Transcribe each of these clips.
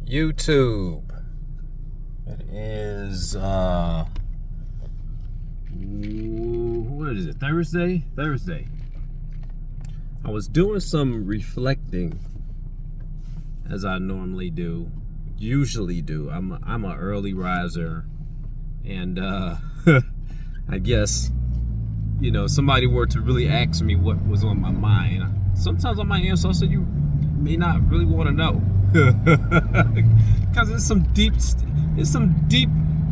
YouTube. It is what is it? Thursday. I was doing some reflecting as I usually do. I'm a early riser, and I guess somebody were to really ask me what was on my mind. Sometimes I might answer, so you may not really want to know. Because there's some deep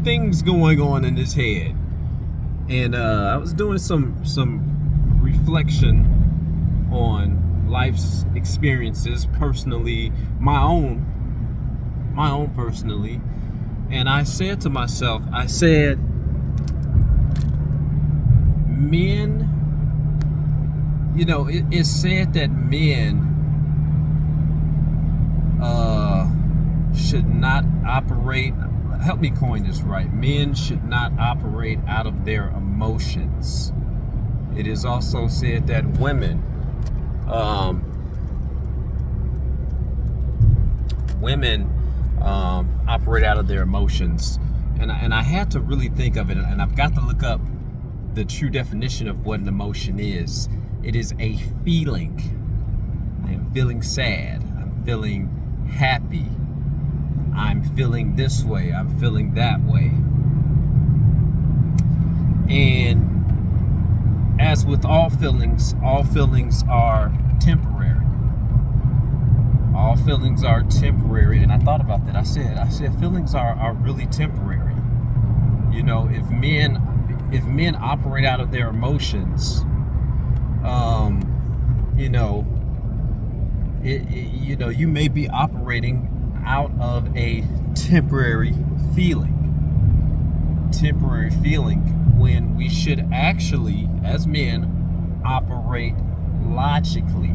things going on in his head, and I was doing some reflection on life's experiences, personally, my own personally, and I said to myself, men, it's said that men should not operate, help me coin this right, men should not operate out of their emotions. It is also said that women operate out of their emotions, and I had to really think of it, and I've got to look up the true definition of what an emotion is. It is a feeling. I'm feeling sad, I'm feeling happy, I'm feeling this way, I'm feeling that way. And as with all feelings are temporary. All feelings are temporary. And I thought about that. I said feelings are really temporary. If men operate out of their emotions, you may be operating out of a temporary feeling when we should actually, as men, operate logically.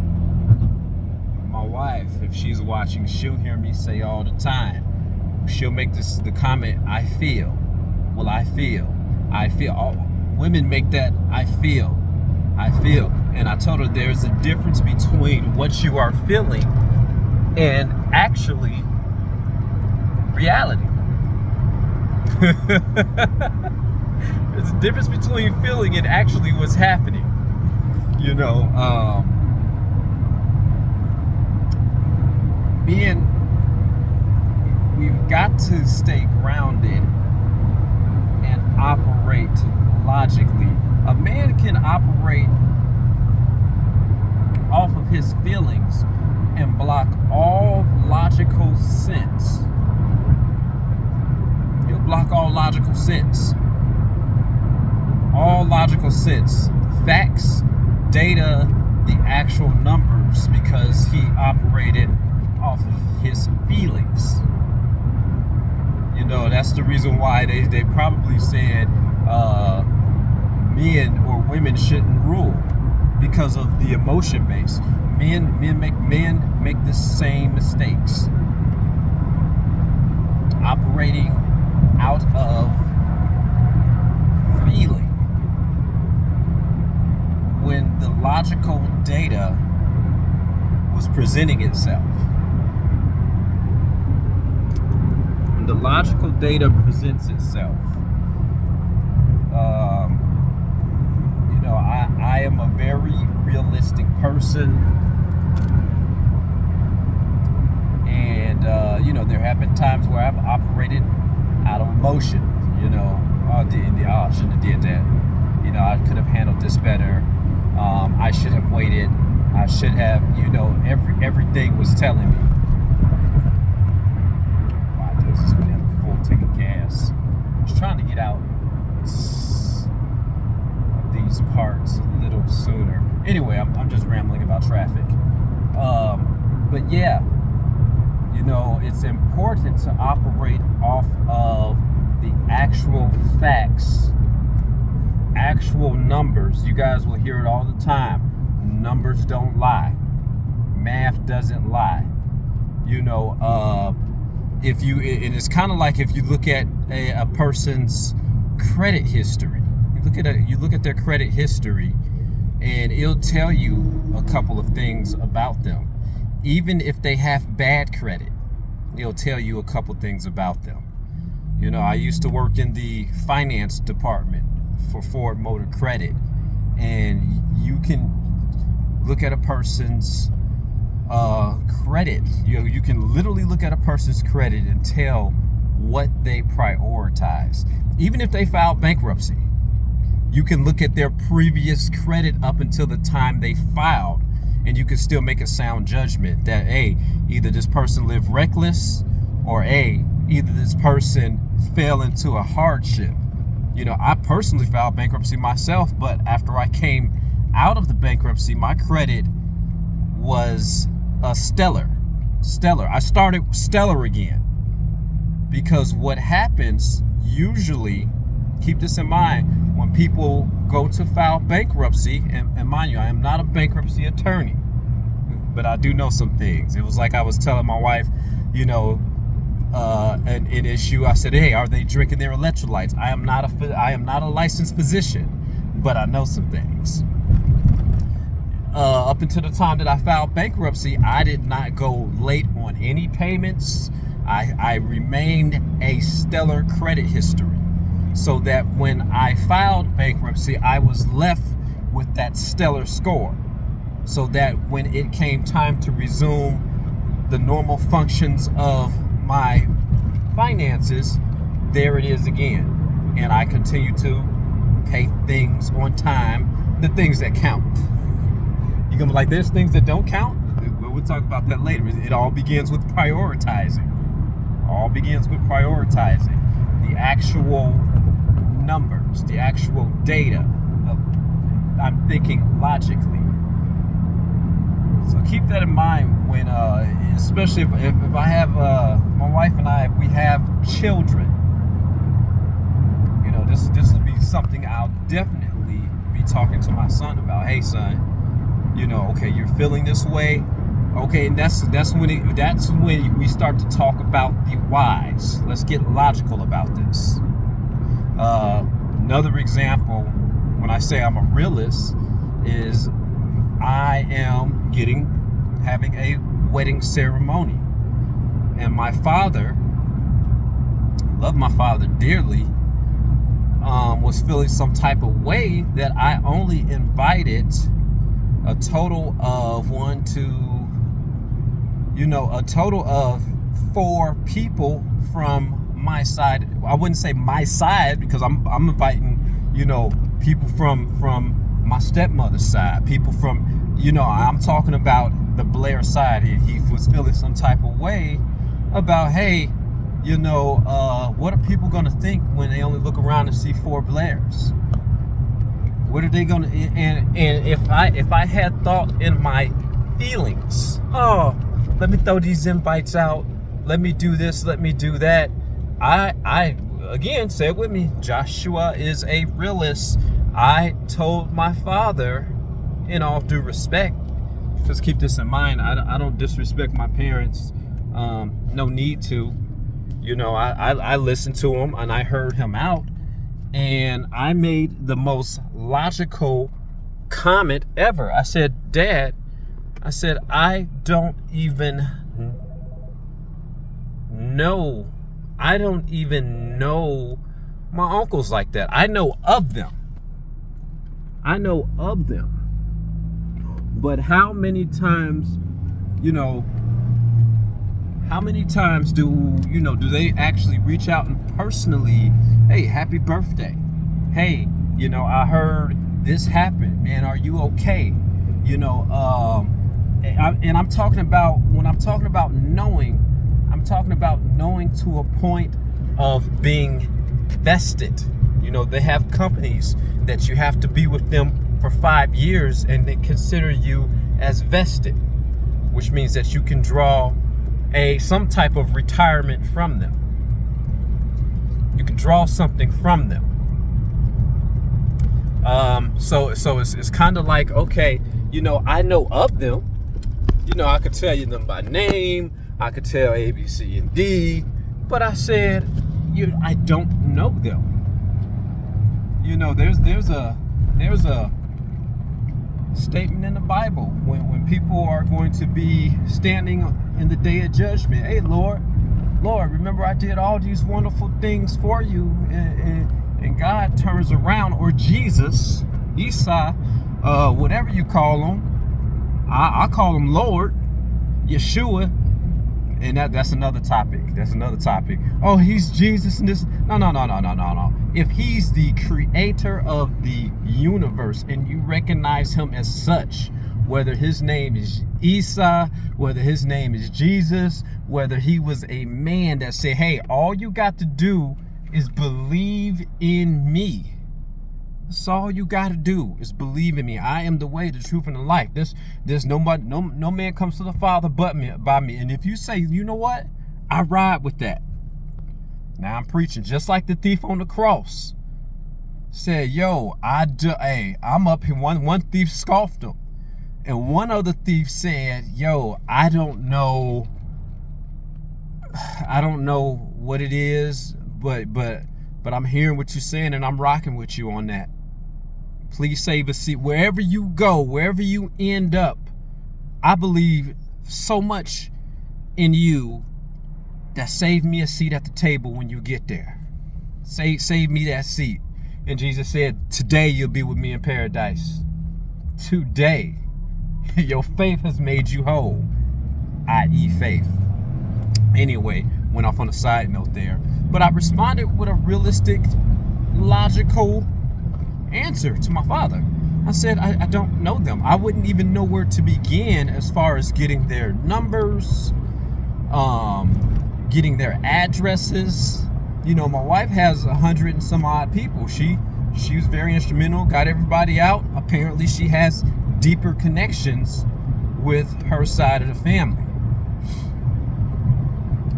My wife, if she's watching, she'll hear me say all the time, she'll make the comment, I feel. Well, I feel. All women make that, I feel. And I told her there's a difference between what you are feeling and actually reality. There's a difference between feeling and actually what's happening. We've got to stay grounded and operate logically. A man can operate off of his feelings and block all logical sense. He'll block all logical sense. All logical sense. Facts, data, the actual numbers, because he operated off of his feelings. That's the reason why they probably said men or women shouldn't rule, because of the emotion base. Men make the same mistakes, operating out of feeling when the logical data was presenting itself. When the logical data presents itself, I am a very realistic person, and there have been times where I've operated out of emotion. I shouldn't have did that. I could have handled this better. I should have waited. I should have, everything was telling me. Why does this one have a full tank of gas? I was trying to get out of these parts a little sooner. Anyway, I'm just rambling about traffic. But yeah, it's important to operate off of the actual facts, actual numbers. You guys will hear it all the time. Numbers don't lie. Math doesn't lie. And it's kind of like if you look at a person's credit history. You look at their credit history, and it'll tell you a couple of things about them, even if they have bad credit. it'll tell you a couple things about them. You know, I used to work in the finance department for Ford Motor Credit, and you can look at a person's credit. You can literally look at a person's credit and tell what they prioritize. Even if they filed bankruptcy, you can look at their previous credit up until the time they filed, and you can still make a sound judgment that either this person lived reckless, or either this person fell into a hardship. You know, I personally filed bankruptcy myself, but after I came out of the bankruptcy, my credit was stellar. I started stellar again, because what happens usually, keep this in mind, when people go to file bankruptcy, and mind you, I am not a bankruptcy attorney, but I do know some things. It was like I was telling my wife, you know, an issue. I said, hey, are they drinking their electrolytes? I am not a licensed physician, but I know some things. Up until the time that I filed bankruptcy, I did not go late on any payments. I remained a stellar credit history, so that when I filed bankruptcy, I was left with that stellar score, so that when it came time to resume the normal functions of my finances, there it is again. And I continue to pay things on time, the things that count. You're gonna be like, there's things that don't count? We'll talk about that later. It all begins with prioritizing. The actual numbers, the actual data. I'm thinking logically. So keep that in mind when, especially if I have, my wife and I, if we have children. You know, this will be something I'll definitely be talking to my son about. Hey, son, you know, okay, you're feeling this way. Okay, and that's when we start to talk about the whys. Let's get logical about this. Another example, when I say I'm a realist, is I am having a wedding ceremony, and my father, love my father dearly, was feeling some type of way that I only invited a total of a total of 4 people from my side. I wouldn't say my side, because I'm inviting, you know, people from my stepmother's side, people from, you know, I'm talking about the Blair side. He was feeling some type of way about, hey, you know, what are people gonna think when they only look around and see 4 Blairs? What are they gonna? And if I had thought in my feelings, let me throw these invites out, let me do this, let me do that. I again, say it with me, Joshua is a realist. I told my father, in all due respect, just keep this in mind, I don't disrespect my parents, no need to. You know, I listened to him and I heard him out, and I made the most logical comment ever. I said, Dad, I don't even know my uncles like that. I know of them. But how many times, you know, do they actually reach out and personally, hey, happy birthday. Hey, you know, I heard this happened, man, are you okay? You know, and I'm talking about, when I'm talking about knowing, I'm talking about knowing to a point of being vested. You know, they have companies that you have to be with them for 5 years, and they consider you as vested, which means that you can draw some type of retirement from them. You can draw something from them. So it's kind of like, okay, you know, I know of them. You know, I could tell you them by name. I could tell A, B, C, and D. But I said, I don't know them. You know, there's a statement in the Bible when people are going to be standing in the day of judgment. Hey, Lord, Lord, remember I did all these wonderful things for you. And God turns around, or Jesus, Isa, whatever you call him, I call him Lord, Yeshua. And that's another topic. That's another topic. Oh, he's Jesus and this. No. If he's the creator of the universe and you recognize him as such, whether his name is Isa, whether his name is Jesus, whether he was a man that said, hey, all you got to do is believe in me. That's all you got to do is believe in me. I am the way, the truth, and the life. There's nobody, no man comes to the Father but me, by me. And if you say, you know what, I ride with that. Now I'm preaching just like the thief on the cross said, yo, I'm up here. One thief scoffed him, and one other thief said, yo, I don't know what it is, but I'm hearing what you're saying, and I'm rocking with you on that. Please save a seat. Wherever you go, wherever you end up, I believe so much in you that save me a seat at the table when you get there. Save me that seat. And Jesus said, today you'll be with me in paradise. Today. Your faith has made you whole, i.e. faith. Anyway, went off on a side note there. But I responded with a realistic, logical answer to my father. I said, I don't know them. I wouldn't even know where to begin as far as getting their numbers, getting their addresses. You know, my wife has 100 and some odd people. She was very instrumental, got everybody out. Apparently she has deeper connections with her side of the family.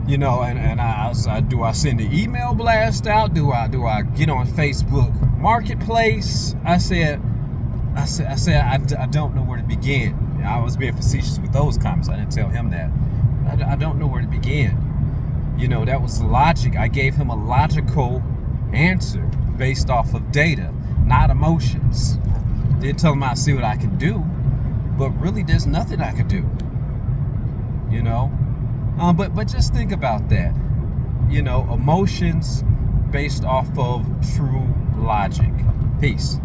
You know, and I do I send an email blast out? Do I get on Facebook Marketplace? I said I don't know where to begin. I was being facetious with those comments. I didn't tell him that. I don't know where to begin. You know, that was logic. I gave him a logical answer based off of data, not emotions. Did tell him I see what I can do, but really there's nothing I could do. You know. But just think about that. You know, emotions based off of true logic. Peace.